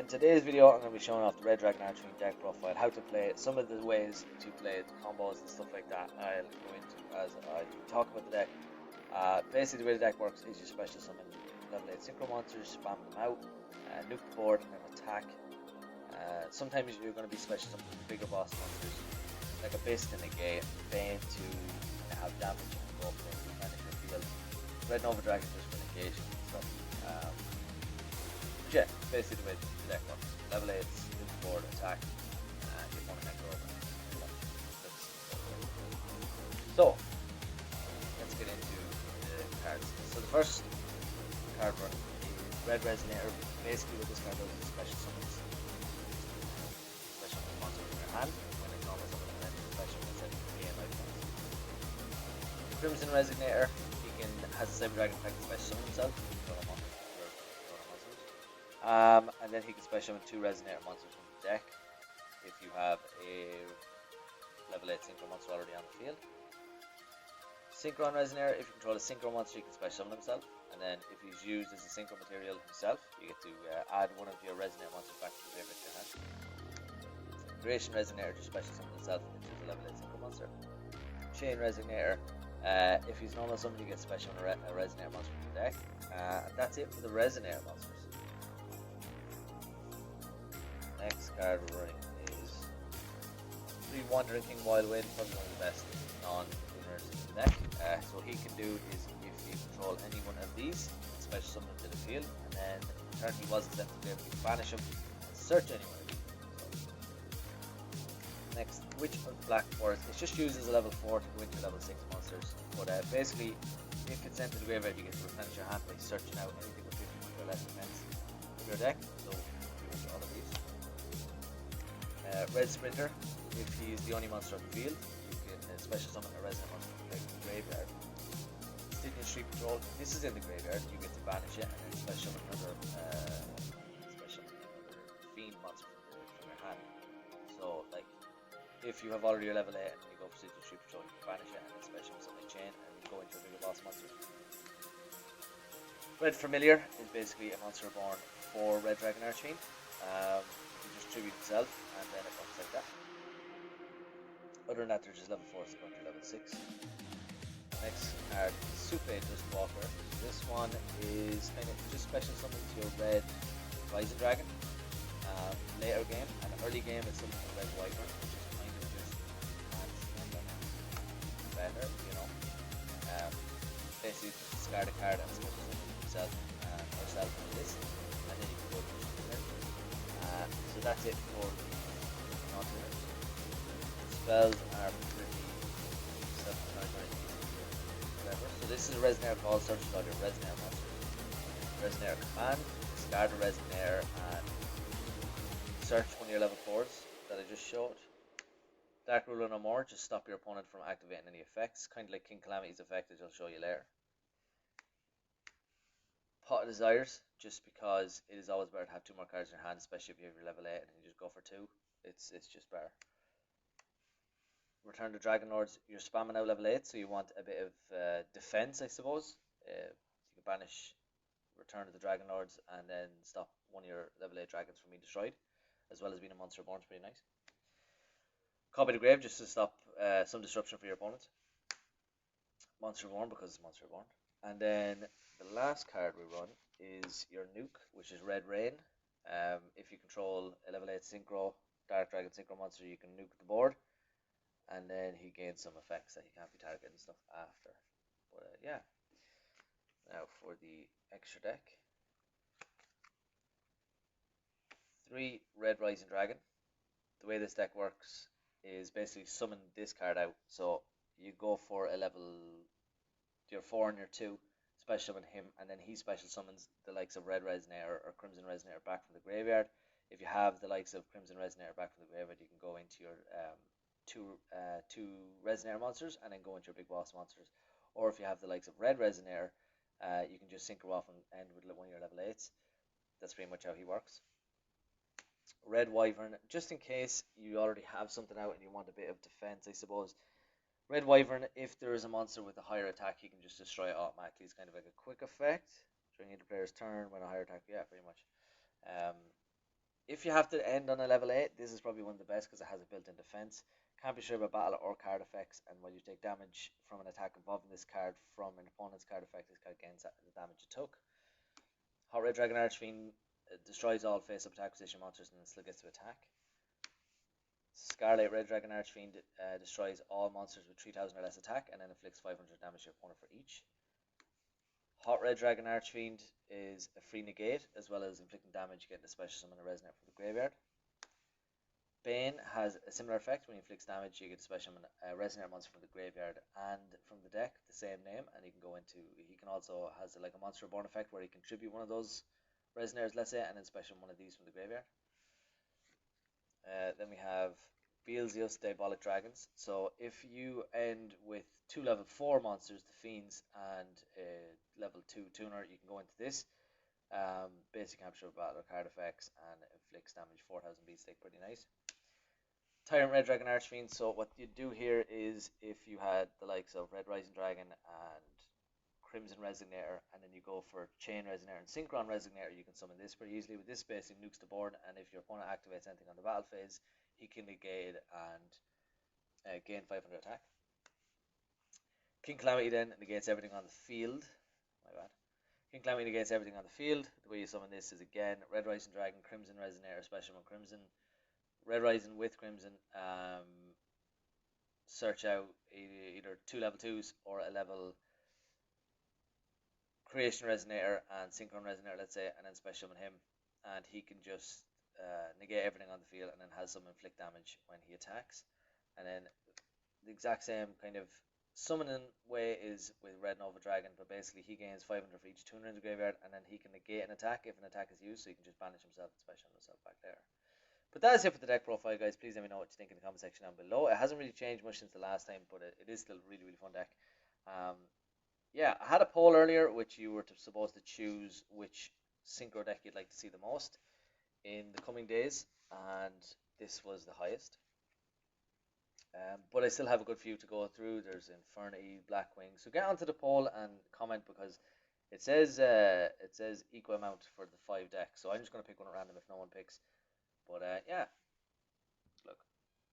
in today's video I'm going to be showing off the Red Dragon Archfiend deck profile, how to play it, some of the ways to play it, combos and stuff like that I'll go into as I talk about the deck. Basically the way the deck works is you special summon level 8 synchro monsters, spam them out, nuke the board and then attack. Sometimes you're going to be special summoning bigger boss monsters like Abyss and a Bane to have damage and go up and manage your field. Red Nova Dragon just for negation and stuff. Yeah, basically the way the deck works. Level 8, nuke the board, attack, your opponent can go over. So, let's get into the cards. So the first card run is Red Resonator. Basically what this card does is special summons monster in your hand. When it's normal summon and then special instead of game icons. Crimson Resonator, he has a Cyber Dragon effect to special summon himself. And then he can special summon 2 Resonator monsters from the deck if you have a level 8 Synchro monster already on the field. Synchron Resonator, if you control a Synchro monster, you can special summon himself. And then if he's used as a Synchro material himself, you get to add one of your Resonator monsters back to the graveyard to your hand. Creation Resonator just special summon himself into the level 8 Synchro monster. Chain Resonator, if he's normal summon, you get special a Resonator monster from the deck. And that's it for the Resonator monsters. Next card we're running is 3 Wandering King Wild Wind, probably one of the best non-tuners in the deck. So what he can do is if you control any one of these, special summon him to the field, and then turn he wasn't sent to the game, you can banish him and search any one of these. So, next, Witch of the Black Forest. It's just used as a level 4 to go into level 6 monsters, but basically if it's sent to the graveyard you get to replenish your hand by searching out anything with 50 or less defense of your deck. So you can all of these. Red Sprinter, if he's the only monster on the field, you can special summon a Resident monster from the graveyard. Stygian Street Patrol, this is in the graveyard, you get to banish it and then special another Fiend monster from your hand. So, like, if you have already your level 8 and you go for Stygian Street Patrol, you can banish it and then special something chain and you go into a bigger boss monster. Red Familiar is basically a monster born for Red Dragon Archfiend. Just tribute himself and then it works like that. Other than that, they're just level 4 so going to level 6. Next card is Super Dangerous Walker. This one is kind of just special summons your Red Rising Dragon. Later game and early game it's something like Red Wyvern, which is kind of just better, you know. Basically just discard a card and special summon himself and herself on this, and then you can go to the so that's it for the non-tuners. Spells are pretty self-explanatory, whatever. So this is a Resonator call, search all your Resonator monsters. Resonator command, discard a Resonator and search one of your level 4s that I just showed. Dark Ruler no more, just stop your opponent from activating any effects, kind of like King Calamity's effect, which I'll show you later. Pot of Desires, just because it is always better to have 2 more cards in your hand, especially if you have your level 8 and you just go for 2. It's just better. Return to Dragon Lords, you're spamming out level 8, so you want a bit of defense, I suppose. You can banish Return to the Dragon Lords and then stop one of your level 8 dragons from being destroyed, as well as being a monster born. It's pretty nice. Copy the Grave, just to stop some disruption for your opponent. Monster Born, because it's Monster Born. And then the last card we run is your Nuke, which is Red Rain. If you control a level 8 Synchro, Dark Dragon Synchro monster, you can nuke the board. And then he gains some effects that he can't be targeted and stuff after. But yeah. Now for the extra deck. 3 Red Rising Dragon. The way this deck works is basically summon this card out. So you go for a level, your 4 and your 2, special summon him, and then he special summons the likes of Red Resonator or Crimson Resonator back from the graveyard. If you have the likes of Crimson Resonator back from the graveyard, you can go into your two Resonator monsters and then go into your big boss monsters. Or if you have the likes of Red Resonator, you can just synchro off and end with one of your level 8s. That's pretty much how he works. Red Wyvern, just in case you already have something out and you want a bit of defense, I suppose. Red Wyvern, if there is a monster with a higher attack, you can just destroy it automatically. It's kind of like a quick effect during the player's turn when a higher attack, yeah, pretty much. If you have to end on a level 8, this is probably one of the best because it has a built-in defense. Can't be sure about battle or card effects, and while you take damage from an attack involving this card from an opponent's card effect, this card gains the damage it took. Hot Red Dragon Archfiend destroys all face-up attack position monsters and still gets to attack. Scarlet Red Dragon Archfiend destroys all monsters with 3000 or less attack and then inflicts 500 damage to your opponent for each. Hot Red Dragon Archfiend is a free negate, as well as inflicting damage, getting a special summon a Resonate from the graveyard. Bane has a similar effect. When he inflicts damage, you get a special summon a Resonate monster from the graveyard and from the deck, the same name, and he can go into. He can also has like a Monster Reborn effect where he can tribute one of those Resonates, let's say, and then special one of these from the graveyard. Then we have Beelzeus Diabolic Dragons. So if you end with 2 level 4 monsters, the Fiends, and a level 2 tuner, you can go into this. Basic capture of battle card effects and inflicts damage 4000 beatstake, pretty nice. Tyrant Red Dragon Archfiend. So what you do here is if you had the likes of Red Rising Dragon and Crimson Resonator, and then you go for Chain Resonator and Synchron Resonator, you can summon this pretty easily. With this, basically nukes the board, and if your opponent activates anything on the battle phase, he can negate and gain 500 attack. King Calamity then negates everything on the field. My bad. King Calamity negates everything on the field. The way you summon this is again Red Rising Dragon, Crimson Resonator, special one Crimson, Red Rising with Crimson. Search out either 2 level 2s or a level Creation Resonator and Synchron Resonator, let's say, and then special summon him, and he can just negate everything on the field and then has some inflict damage when he attacks. And then the exact same kind of summoning way is with Red Nova Dragon, but basically he gains 500 for each tuner in the graveyard, and then he can negate an attack if an attack is used, so he can just banish himself and special himself back there. But that is it for the deck profile, guys. Please let me know what you think in the comment section down below. It hasn't really changed much since the last time, but it is still a really, really fun deck. Yeah, I had a poll earlier which you were supposed to choose which synchro deck you'd like to see the most in the coming days, and this was the highest. But I still have a good few to go through. There's Infernity, Blackwing. So get onto the poll and comment, because it says equal amount for the 5 decks. So I'm just going to pick one at random if no one picks. But yeah,